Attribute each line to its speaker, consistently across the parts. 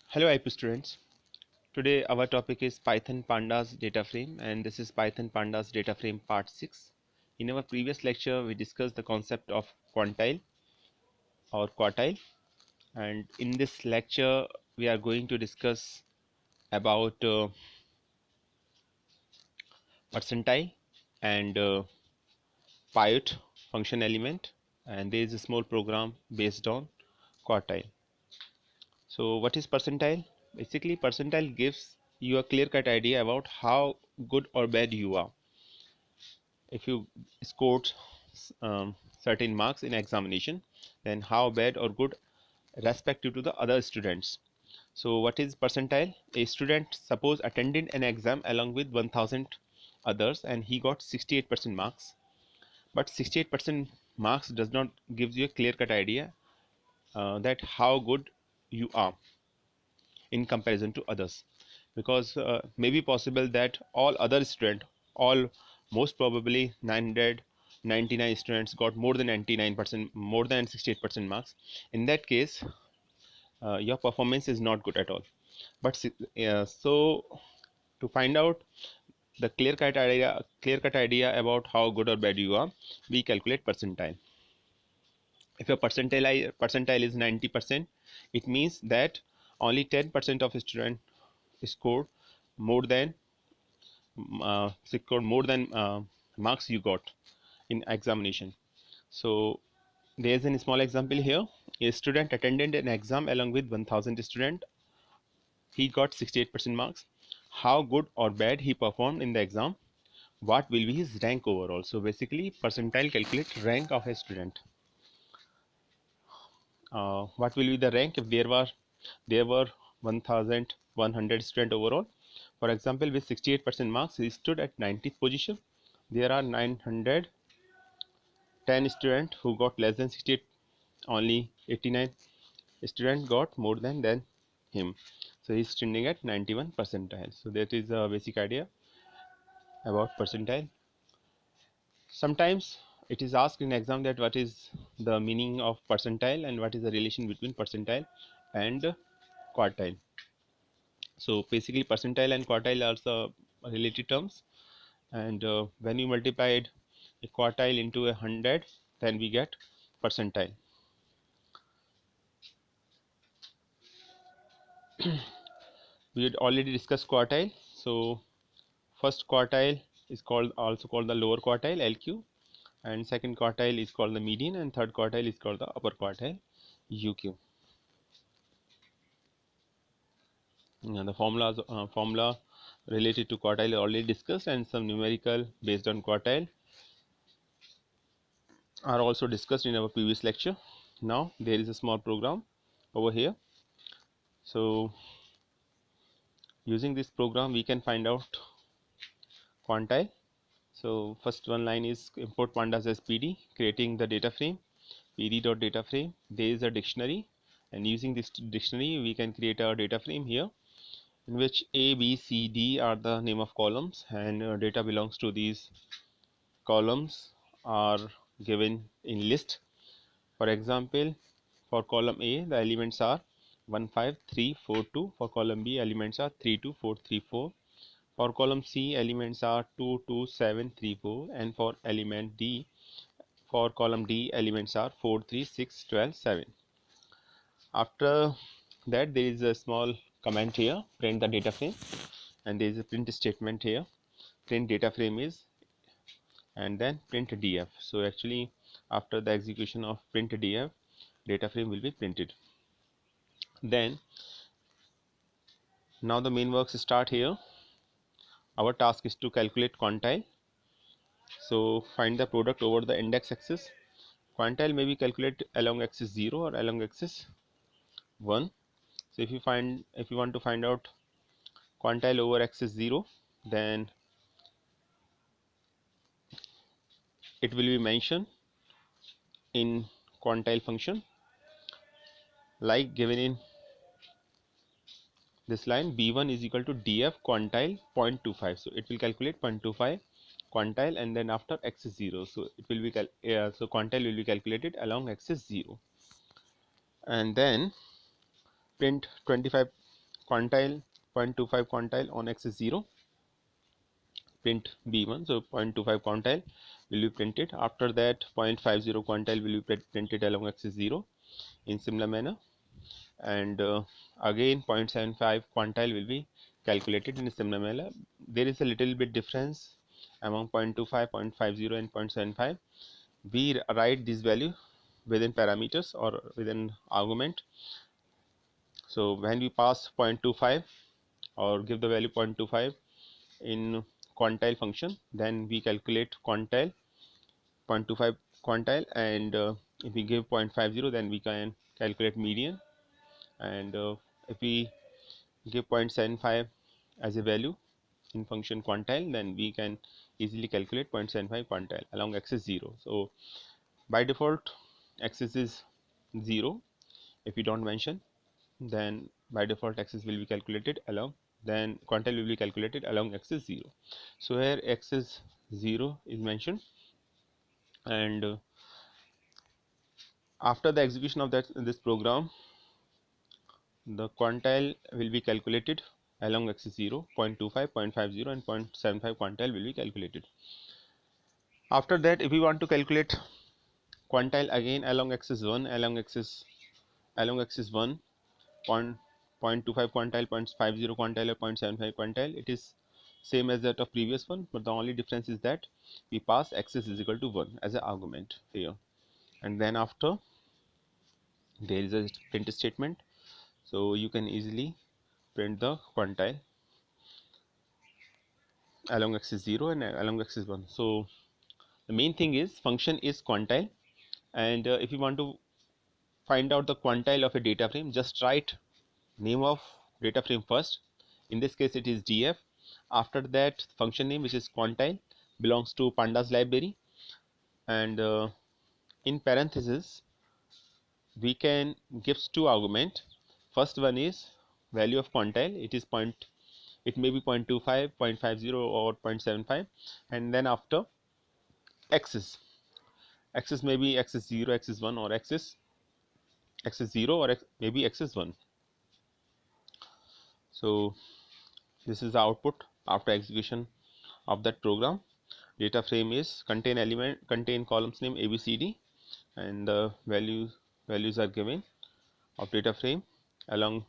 Speaker 1: Hello IP students. Today our topic is Python Pandas data frame and this is Python Pandas data frame part 6. In our previous lecture we discussed the concept of quantile or quartile, and in this lecture we are going to discuss about percentile and pivote function element, and there is a small program based on quartile. So what is percentile? Basically percentile gives you a clear-cut idea about how good or bad you are if you scored certain marks in examination, then how bad or good respective to the other students. So what is percentile? A student suppose attended an exam along with 1000 others and he got 68% marks, but 68% marks does not give you a clear cut idea that how good you are in comparison to others, because may be possible that all other students, all most probably 999 students got more than 99%, more than 68% marks. In that case your performance is not good at all. But so to find out the clear cut idea about how good or bad you are, we calculate percentile. If your percentile is 90%, it means that only 10% of student scored more than marks you got in examination. So there is a small example here. A student attended an exam along with 1000 student. He got 68% marks. How good or bad he performed in the exam, what will be his rank overall. So basically percentile calculate rank of a student. What will be the rank if there were 1100 student overall. For example, with 68% marks he stood at 90th position. There are 910 students who got less than 68, only 89 students got more than him, so he's standing at 91 percentile. So that is a basic idea about percentile. Sometimes it is asked in exam that what is the meaning of percentile and what is the relation between percentile and quartile. So basically percentile and quartile are the related terms, and when you multiplied a quartile into 100, then we get percentile. We had already discussed quartile. So first quartile is also called the lower quartile, LQ, and second quartile is called the median, and third quartile is called the upper quartile, UQ. The formula related to quartile already discussed, and some numerical based on quartile are also discussed in our previous lecture. Now there is a small program over here. So using this program we can find out quantile. So first one line is import pandas as PD, creating the data frame, pd.dataFrame. There is a dictionary, and using this dictionary we can create a data frame here in which A, B, C, D are the name of columns, and data belongs to these columns are given in list. For example, for column A the elements are 1 5 3 4 2. For column B elements are 3 2 4 3 4. For column C elements are 2 2 7 3 4, and for column D elements are 4 3 6 12 7. After that there is a small comment here, print the data frame, and there is a print statement here, print data frame is, and then print df. So actually after the execution of print df, data frame will be printed. Then now the main works start here. Our task is to calculate quantile. So find the product over the index axis. Quantile may be calculated along axis 0 or along axis 1. So if you want to find out quantile over axis 0, then it will be mentioned in quantile function like given in this line, b1 is equal to df quantile 0.25. so it will calculate 0.25 quantile, and then after axis 0, so it will be so quantile will be calculated along axis 0, and then print 25 quantile 0.25 quantile on x is 0, print b1. So 0.25 quantile will be printed. After that 0.50 quantile will be printed along x is 0 in similar manner, and again 0.75 quantile will be calculated in a similar manner. There is a little bit difference among 0.25, 0.50 and 0.75. We write this value within parameters or within argument. So when we pass 0.25 or give the value 0.25 in quantile function, then we calculate quantile 0.25 quantile, and if we give 0.50, then we can calculate median, and if we give 0.75 as a value in function quantile, then we can easily calculate 0.75 quantile along axis 0. So by default axis is 0. If we don't mention, then by default axis will be calculated along, then quantile will be calculated along axis 0. So here axis 0 is mentioned, and after the execution of this program, the quantile will be calculated along axis 0, 0.25, 0.50 and 0.75 quantile will be calculated. After that, if we want to calculate quantile again along axis 1, along axis 1, 0.25 quantile, 0.50 quantile or 0.75 quantile, it is same as that of previous one, but the only difference is that we pass axis is equal to 1 as an argument here, and then after there is a print statement, so you can easily print the quantile along axis 0 and along axis 1. So the main thing is function is quantile, and if you want to find out the quantile of a data frame, just write name of data frame first. In this case it is df. After that function name, which is quantile, belongs to pandas library, and in parenthesis we can give two argument. First one is value of quantile, it may be 0.25, 0.50 or 0.75, and then after axis may be axis 0, axis 1, or axis 0 or maybe axis 1. So this is the output after execution of that program. Data frame is contain columns name ABCD, and the values are given of data frame. Along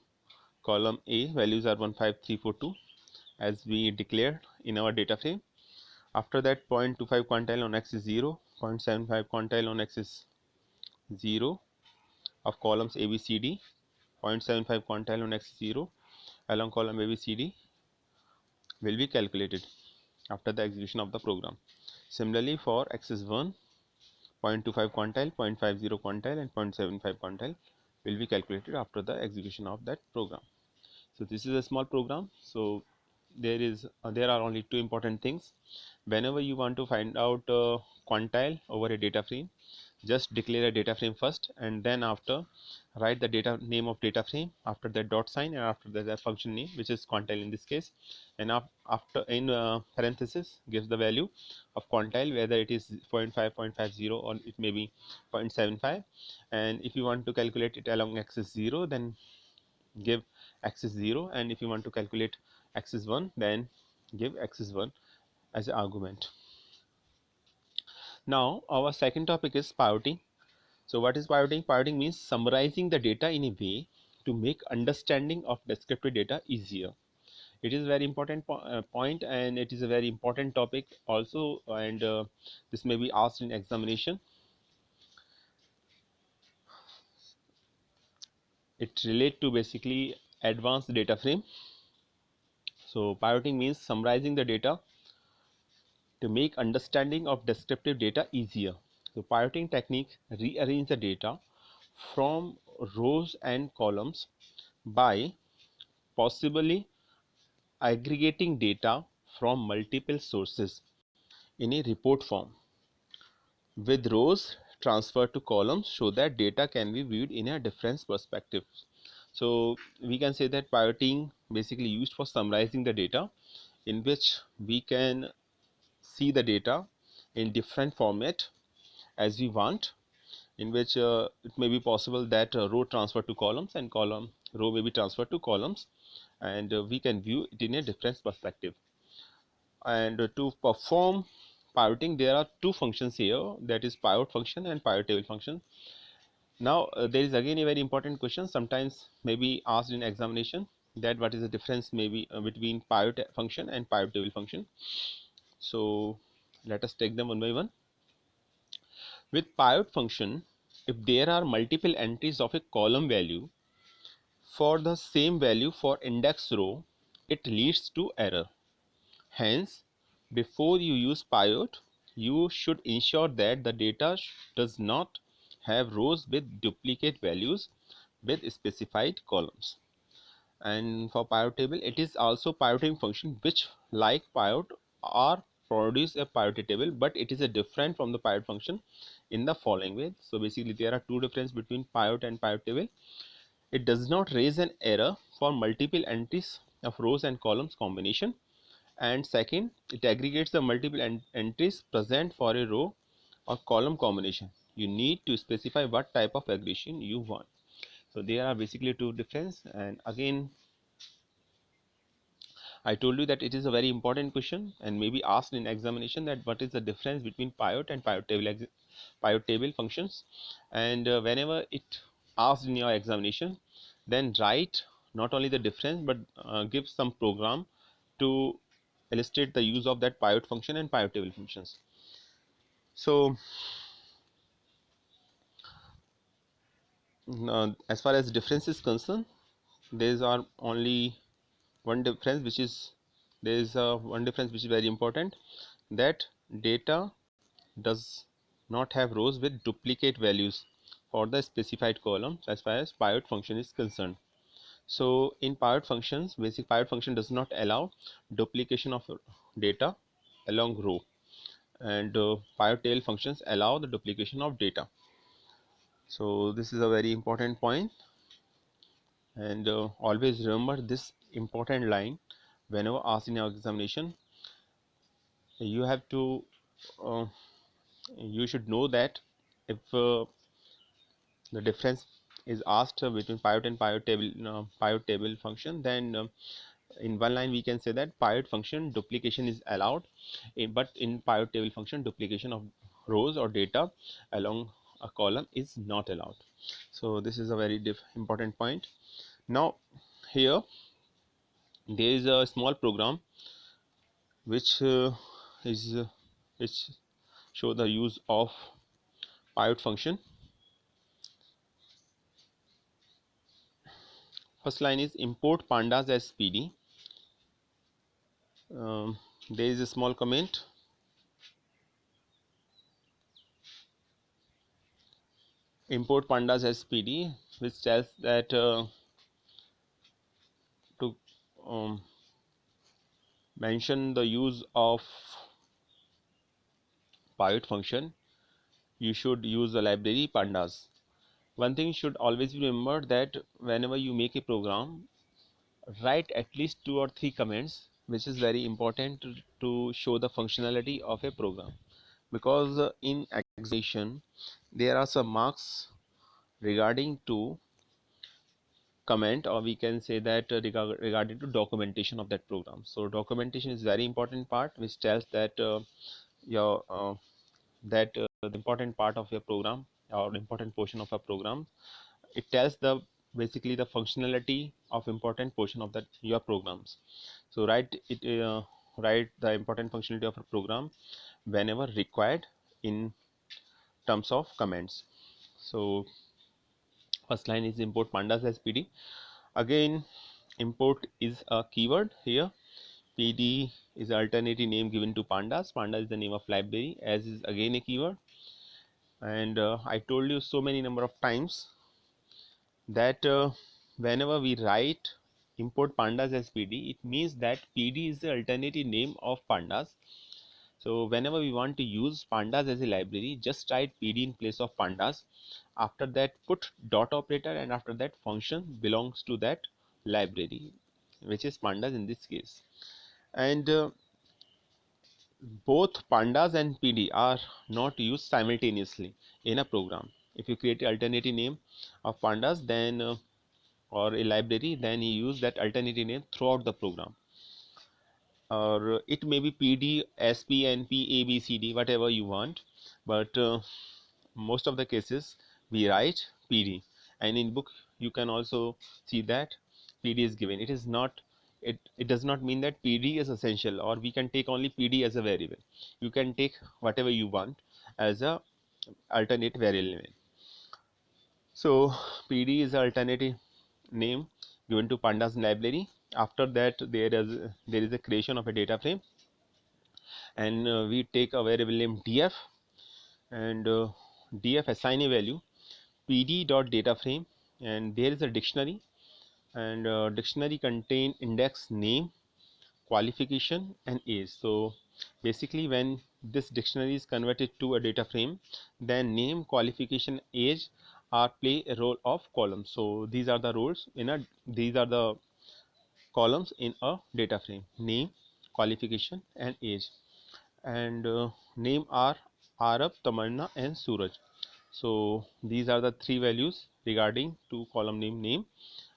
Speaker 1: column A, values are 15342 as we declared in our data frame. After that, 0.25 quantile on axis 0, 0.75 quantile on axis 0 of columns ABCD, 0.75 quantile on axis 0 along column ABCD will be calculated after the execution of the program. Similarly, for axis 1, 0.25 quantile, 0.50 quantile and 0.75 quantile will be calculated after the execution of that program. So this is a small program. So there are only two important things. Whenever you want to find out quantile over a data frame, just declare a data frame first, and then after write the data name of data frame, after that dot sign, and after that the function name, which is quantile in this case, and after in parenthesis gives the value of quantile, whether it is 0.5, 0.50 or it may be 0.75, and if you want to calculate it along axis 0, then give axis 0, and if you want to calculate axis 1, then give axis 1 as an argument. Now our second topic is pivoting. So what is pivoting? Pivoting means summarizing the data in a way to make understanding of descriptive data easier. It is a very important point, and it is a very important topic also, and this may be asked in examination. It relates to basically advanced data frame. So pivoting means summarizing the data to make understanding of descriptive data easier. The pivoting technique rearranges the data from rows and columns by possibly aggregating data from multiple sources in a report form, with rows transferred to columns so that data can be viewed in a different perspective. So we can say that pivoting basically used for summarizing the data, in which we can see the data in different format as we want, in which it may be possible that row transfer to columns and column row may be transferred to columns, and we can view it in a difference perspective. And to perform pivoting, there are two functions here, that is pivot function and pivot table function. Now there is again a very important question, sometimes may be asked in examination, that what is the difference maybe between pivot function and pivot table function. So let us take them one by one. With pivot function, if there are multiple entries of a column value for the same value for index row, it leads to error. Hence, before you use pivot, you should ensure that the data does not have rows with duplicate values with specified columns. And for pivot table, it is also pivoting function which, like pivot, or produce a pivot table, but it is a different from the pivot function in the following way. So basically there are two differences between pivot and pivot table. It does not raise an error for multiple entries of rows and columns combination, and second, it aggregates the multiple entries present for a row or column combination. You need to specify what type of aggregation you want. So there are basically two differences. And again, I told you that it is a very important question and may be asked in examination, that what is the difference between pivot and pivot table functions. And whenever it asked in your examination, then write not only the difference but give some program to illustrate the use of that pivot function and pivot table functions. So as far as difference is concerned, there are only one difference, which is one difference which is very important, that data does not have rows with duplicate values for the specified column as far as pivot function is concerned. So in pivot functions, basic pivot function does not allow duplication of data along row, and pivot table functions allow the duplication of data. So this is a very important point, and always remember this important line whenever asked in your examination. You have to uh, you should know that if the difference is asked between pivot and pivot table function, then in one line we can say that pivot function duplication is allowed, but in pivot table function duplication of rows or data along a column is not allowed. So this is a very important point. Now here there is a small program which is which show the use of pivot function. First line is import pandas as PD. There is a small comment, import pandas as PD, which tells that to mention the use of pivot function, you should use the library pandas. One thing should always be remembered, that whenever you make a program, write at least 2 or 3 comments, which is very important to show the functionality of a program, because in examination there are some marks regarding to comment, or we can say that regarding to documentation of that program. So documentation is very important part, which tells that your the important part of your program or important portion of a program, it tells the basically the functionality of important portion of that your programs. So write the important functionality of a program whenever required in terms of comments. So first line is import pandas as PD. Again, import is a keyword here. PD is alternative name given to pandas. Panda is the name of library, as is again a keyword. And I told you so many number of times that whenever we write import pandas as PD, it means that PD is the alternative name of pandas. So whenever we want to use pandas as a library, just write PD in place of pandas. After that, put dot operator, and after that function belongs to that library, which is pandas in this case. And both pandas and PD are not used simultaneously in a program. If you create an alternative name of pandas, then or a library, then you use that alternative name throughout the program. Or it may be PD, SP, NP, ABCD, whatever you want, but most of the cases we write PD, and in book you can also see that PD is given. It is not, it does not mean that PD is essential, or we can take only PD as a variable. You can take whatever you want as a alternate variable. So PD is the alternative name given to pandas library. After that there is a creation of a data frame, and we take a variable name df, and df assign a value pd dot data frame, and there is a dictionary, and dictionary contain index name, qualification and age. So basically when this dictionary is converted to a data frame, then name, qualification, age are play a role of columns. So these are the roles in a, these are the columns in a data frame: name, qualification and age. And name are Arab, Tamanna and Suraj. So these are the three values regarding to column name.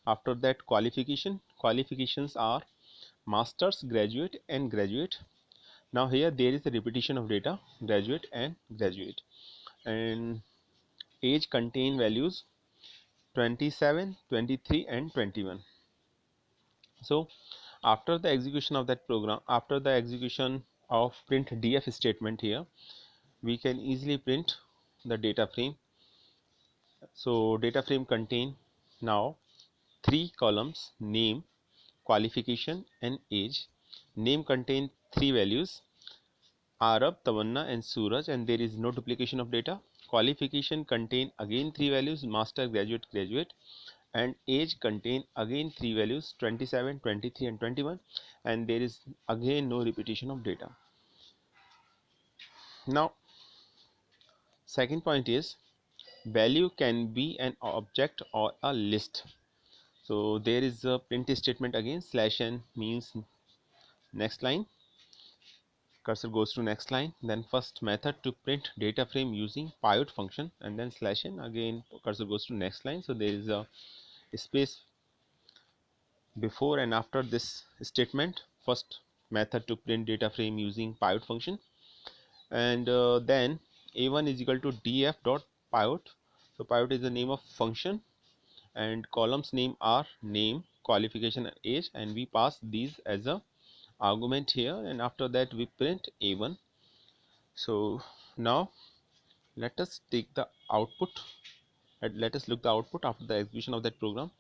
Speaker 1: After that, qualifications are masters, graduate and graduate. Now here there is a repetition of data, graduate and graduate. And age contain values 27, 23 and 21. So after the execution of that program, after the execution of print df statement here, we can easily print the data frame. So data frame contain now three columns: name, qualification and age. Name contain three values: Arab, Tamanna and Suraj, and there is no duplication of data. Qualification contain again three values: master, graduate, graduate. And age contain again three values: 27, 23 and 21, and there is again no repetition of data. Now second point is value can be an object or a list. So there is a print statement again, slash n means next line, cursor goes to next line, then first method to print data frame using pivot function, and then slash n again, cursor goes to next line. So there is a space before and after this statement, first method to print data frame using pivot function. And then a1 is equal to df dot pivot. So pivot is the name of function, and columns name are name, qualification and age, and we pass these as a argument here, and after that we print a1. So now let us take the output, and let us look the output after the execution of that program.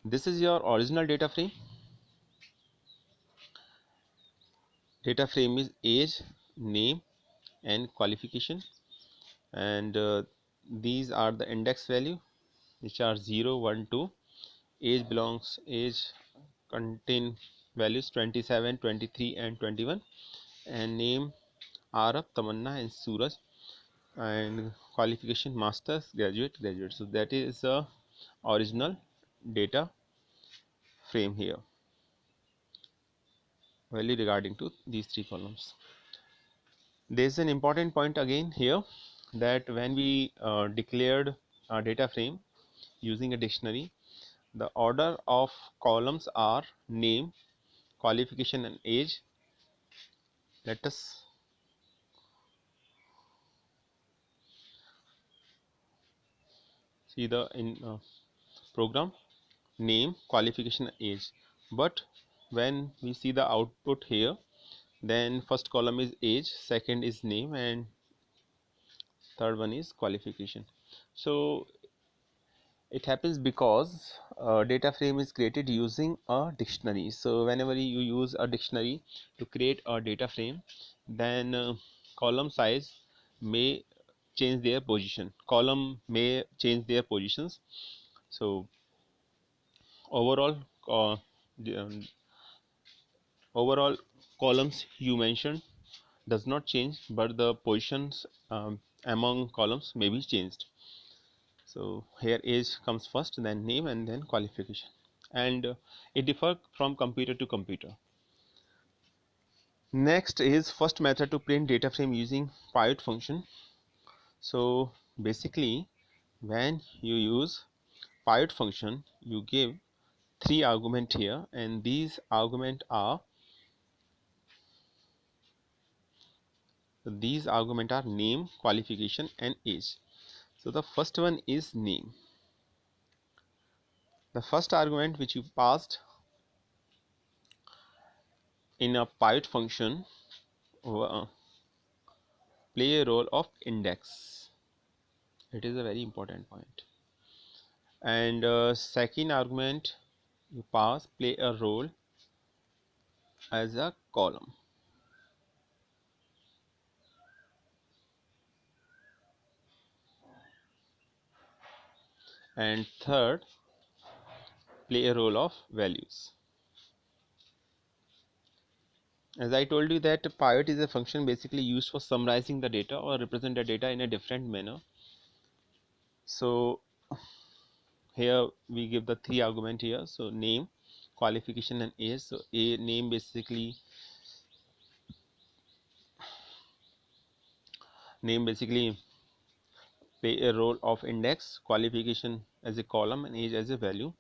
Speaker 1: This is your original data frame. Data frame is age, name and qualification, and these are the index value, which are 0, 1, 2. Age contain values 27, 23 and 21, and name Arab, Tamanna and Suraj, and qualification masters, graduate, graduate. So that is the original data frame here, value regarding to these three columns. There is an important point again here, that when we declared a data frame using a dictionary, the order of columns are name, qualification and age. Let us see the in program: name, qualification, age. But when we see the output here, then first column is age, second is name, and third one is qualification. So it happens because data frame is created using a dictionary. So whenever you use a dictionary to create a data frame, then column size may change their position, column may change their positions. So overall the, overall columns you mentioned does not change, but the positions among columns may be changed. So here age comes first, then name and then qualification, and it differs from computer to computer. Next is first method to print data frame using pivot function. So basically when you use pivot function, you give three argument here, and these argument are name, qualification, and age. So the first one is name. The first argument which you passed in a Pivot function play a role of index. It is a very important point. And second argument you pass play a role as a column. And third, play a role of values. As I told you that pivot is a function basically used for summarizing the data or represent the data in a different manner. So here we give the three argument here. So name, qualification, and age. So a name basically play a role of index, qualification as a column, and age as a value.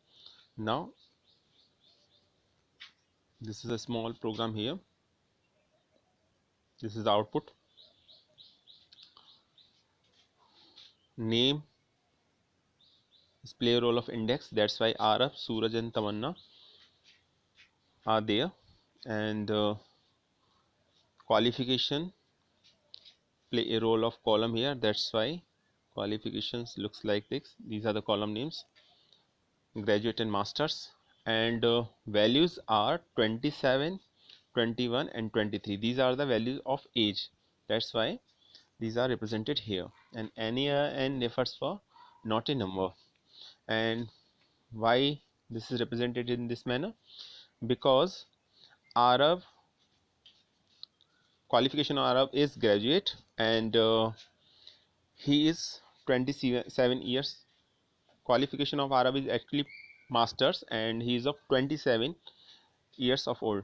Speaker 1: Now this is a small program here. This is the output. Name is play a role of index. That's why Arab, Suraj, and Tamanna are there. And qualification play a role of column here. That's why qualifications looks like this. These are the column names, graduate and masters. And values are 27, 21, and 23. These are the values of age. That's why these are represented here. And NaN refers for not a number. And why this is represented in this manner? Because Arab qualification Arab is graduate, and he is 27 years. Qualification of Arab is actually masters, and he is of 27 years of old.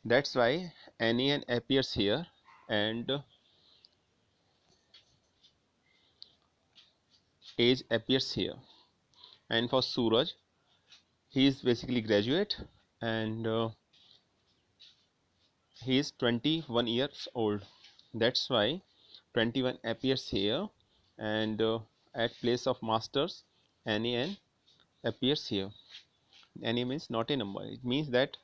Speaker 1: That's why NaN appears here, and age appears here. And for Suraj, he is basically graduate, and he is 21 years old. That's why 21 appears here, and at place of masters NaN appears here. Na means not a number. It means that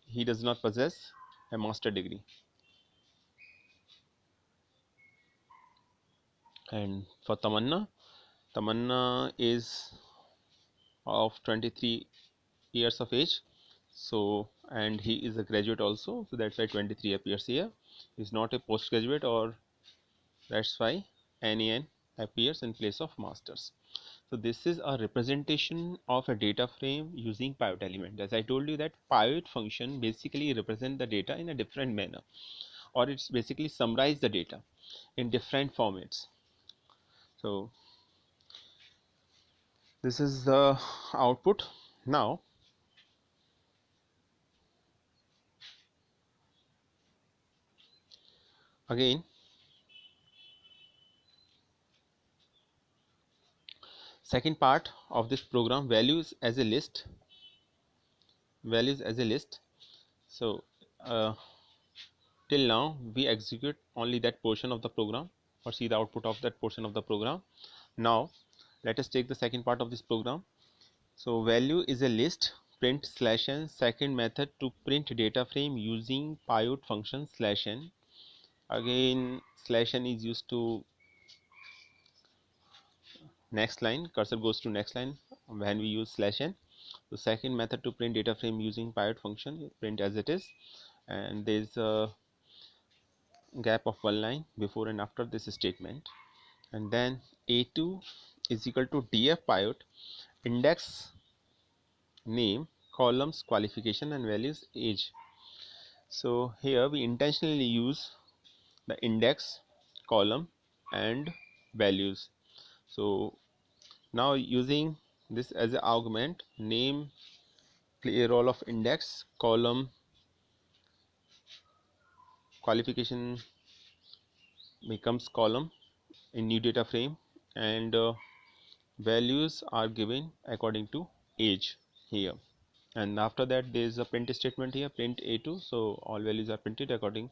Speaker 1: he does not possess a master degree. And for Tamanna is of 23 years of age, so, and he is a graduate also, so that's why 23 appears here. He's not a postgraduate, or that's why NaN appears in place of masters. So this is a representation of a data frame using pivot element. As I told you that pivot function basically represent the data in a different manner, or it's basically summarize the data in different formats. So this is the output. Now again, second part of this program, values as a list. So till now we execute only that portion of the program, or see the output of that portion of the program. Now let us take the second part of this program. So value is a list, print /n. Second method to print data frame using pivot function /n. Again /n is used to next line, cursor goes to next line when we use /n. The second method to print data frame using pivot function, print as it is, and there is a gap of one line before and after this statement. And then a2 is equal to df pivot index name, columns, qualification, and values, age. So here we intentionally use the index, column, and values. So now using this as an argument, name play a role of index, column, qualification becomes column in new data frame, and values are given according to age here. and after that there is a print statement here, print A2, so all values are printed according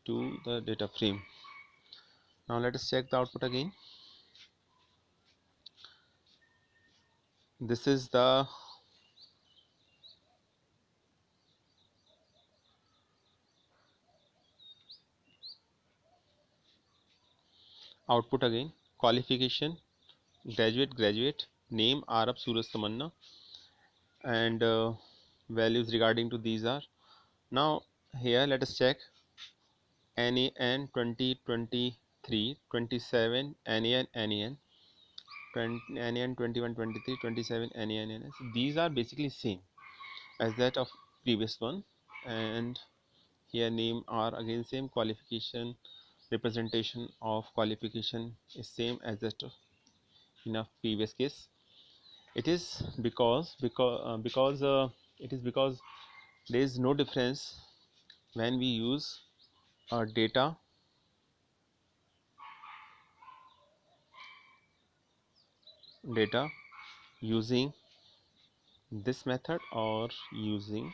Speaker 1: to the data frame. Now let us check the output again. This is the output again. Qualification, graduate, name Arab Suraj Tamanna, and values regarding to these are. Now here let us check NAN 2023 27 NAN NAN 21 23 27 NAN. These are basically same as that of previous one, and here name are again same. Qualification, representation of qualification is same as that in a previous case. It is because there is no difference when we use data using this method or using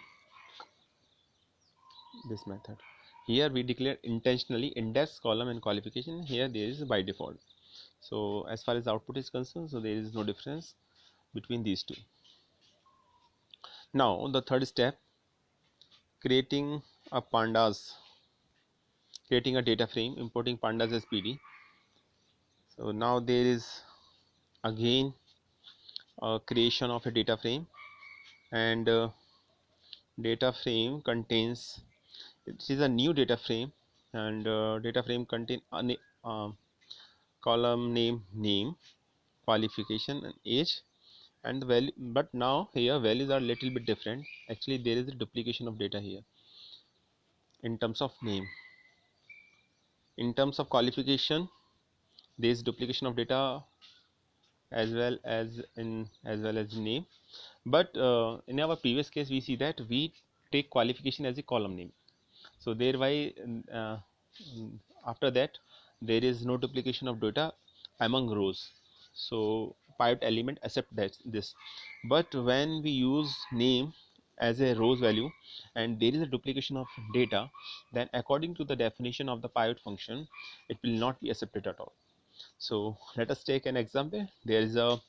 Speaker 1: this method. Here we declare intentionally index, column and qualification. Here there is by default. So as far as output is concerned, so there is no difference between these two. Now the third step, creating a data frame, importing pandas as PD. So now there is again a creation of a data frame, and data frame contains, it is a new data frame, and data frame contain a column name, qualification and age, and the value. But now here values are little bit different. Actually there is a duplication of data here in terms of name. In terms of qualification, there is duplication of data as well as name. But in our previous case we see that we take qualification as a column name, so thereby uh, after that there is no duplication of data among rows, so pivot element accept that this. But when we use name as a rows value and there is a duplication of data, then according to the definition of the pivot function it will not be accepted at all. So let us take an example. There is a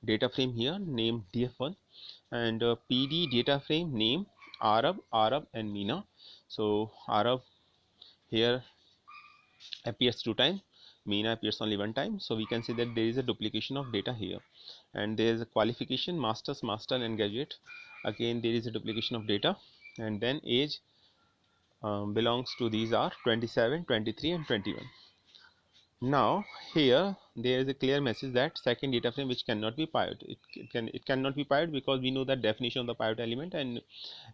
Speaker 1: data frame here named df1, and PD data frame name Arab and Mina. So Arab here appears 2 times, Mina appears only 1 time, so we can say that there is a duplication of data here. And there is a qualification master and graduate, again there is a duplication of data, and then age belongs to these are 27, 23 and 21. Now here there is a clear message that second data frame which cannot be pivot. It cannot be pivot because we know that definition of the pivot element, and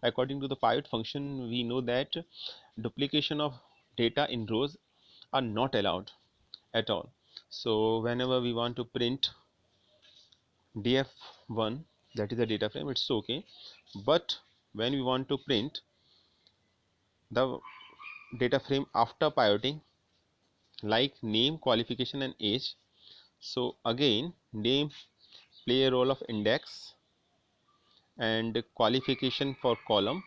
Speaker 1: according to the pivot function we know that duplication of data in rows are not allowed at all. So whenever we want to print df1, that is a data frame, it's okay. But when we want to print the data frame after pivoting, like name, qualification and age, so again name play a role of index, and qualification for column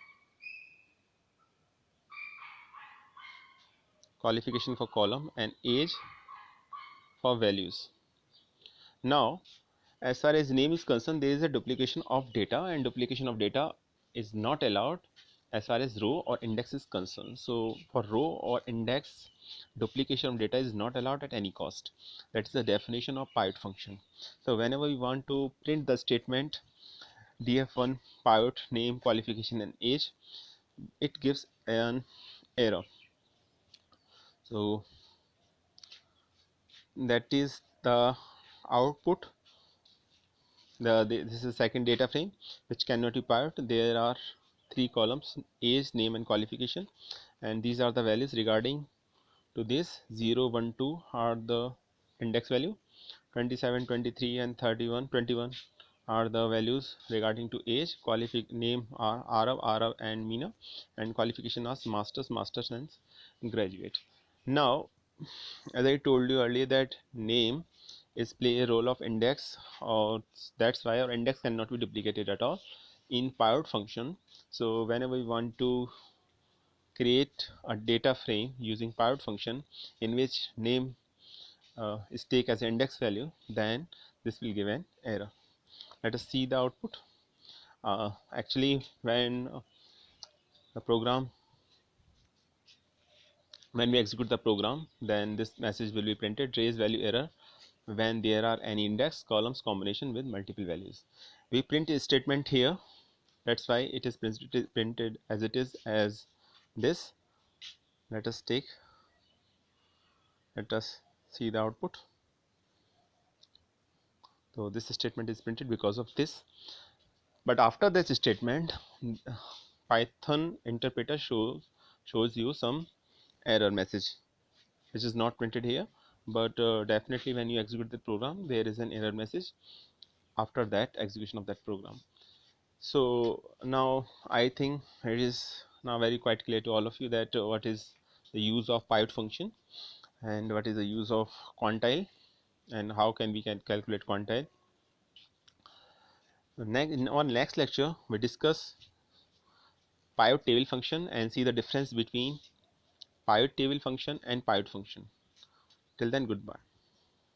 Speaker 1: and age for values. Now as far as name is concerned, there is a duplication of data, and duplication of data is not allowed as far as row or index is concerned. So for row or index, duplication of data is not allowed at any cost. That is the definition of pivot function. So whenever we want to print the statement df1 pivot name, qualification and age, it gives an error. So that is the output. This is the second data frame which cannot be pivot. There are 3 columns: age, name and qualification, and these are the values regarding to this. 0, 1, 2 are the index value, 27, 23 and 31, 21 are the values regarding to age. Name are Arab and Mina, and qualification as masters and graduate. Now as I told you earlier that name is play a role of index, or that's why our index cannot be duplicated at all. in pivot function. So whenever we want to create a data frame using pivot function in which name is take as index value, then this will give an error. Let us see the output. Actually, the program when we execute the program, then this message will be printed: raise value error when there are any index columns combination with multiple values. We print a statement here, that's why it is printed as it is as this. Let us see the output. So this statement is printed because of this. But after this statement, Python interpreter shows you some error message which is not printed here, but definitely when you execute the program, there is an error message after that execution of that program. So now I think it is now very quite clear to all of you that what is the use of pivot function and what is the use of quantile and how we can calculate quantile. In our next lecture, we discuss pivot table function and see the difference between pivot table function and pivot function. Till then, goodbye.